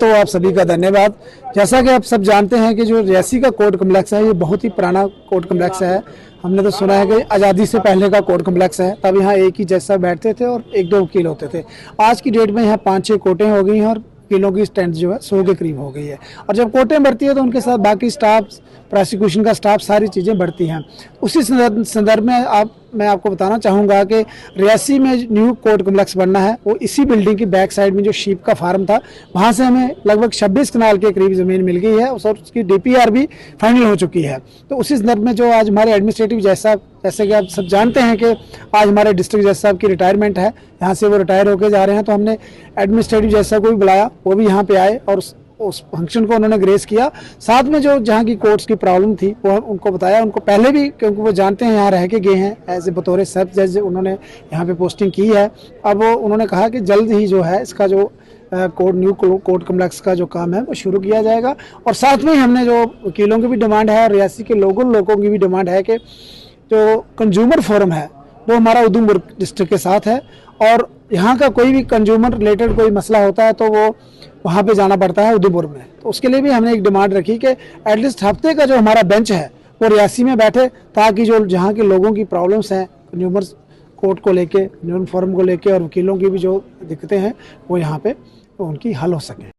तो आप सभी का धन्यवाद। जैसा कि आप सब जानते हैं कि जो रियासी का कोर्ट कम्प्लेक्स है ये बहुत ही पुराना कोर्ट कम्प्लेक्स है। हमने तो सुना है कि आज़ादी से पहले का कोर्ट कम्प्लेक्स है। तब यहाँ एक ही जज साहब बैठते थे और 1-2 वकील होते थे। आज की डेट में यहाँ 5-6 कोर्टें हो गई हैं और वकीलों की स्ट्रेंथ जो है 100 के करीब हो गई है। और जब कोर्टें बढ़ती है तो उनके साथ बाकी स्टाफ, प्रोसिक्यूशन का स्टाफ, सारी चीज़ें बढ़ती हैं। उसी संदर्भ में मैं आपको बताना चाहूँगा कि रियासी में न्यू कोर्ट कम्प्लेक्स बनना है, वो इसी बिल्डिंग की बैक साइड में जो शीप का फार्म था वहाँ से हमें लगभग 26 कनाल के करीब ज़मीन मिल गई है और उसकी DPR भी फाइनल हो चुकी है। तो उसी संदर्भ में जो आज हमारे एडमिनिस्ट्रेटिव जज साहब, जैसे कि आप सब जानते हैं कि आज हमारे डिस्ट्रिक्ट जज साहब की रिटायरमेंट है, यहाँ से वो रिटायर होकर जा रहे हैं, तो हमने एडमिनिस्ट्रेटिव जज साहब को भी बुलाया, वो भी यहाँ पे आए और उस फंक्शन को उन्होंने ग्रेस किया। साथ में जो जहाँ की कोर्ट्स की प्रॉब्लम थी वो उनको बताया, उनको पहले भी, क्योंकि वो जानते हैं यहाँ रह के गए हैं एज ए बतौर सब जज उन्होंने यहाँ पे पोस्टिंग की है। अब उन्होंने कहा कि जल्द ही जो है इसका जो न्यू कोर्ट कम्प्लेक्स का जो काम है वो शुरू किया जाएगा। और साथ में हमने जो वकीलों की भी डिमांड है और रियासी के लोगों की भी डिमांड है कि जो कंज्यूमर फोरम है वो हमारा उधमपुर डिस्ट्रिक्ट के साथ है और यहाँ का कोई भी कंज्यूमर रिलेटेड कोई मसला होता है तो वो वहाँ पे जाना पड़ता है उधमपुर में। तो उसके लिए भी हमने एक डिमांड रखी कि एटलीस्ट हफ्ते का जो हमारा बेंच है वो रियासी में बैठे, ताकि जो जहाँ के लोगों की प्रॉब्लम्स हैं कंज्यूमर कोर्ट को लेके, कंज्यूमर फोरम को लेके और वकीलों की भी जो दिक्कतें हैं वो यहाँ पे उनकी हल हो सके।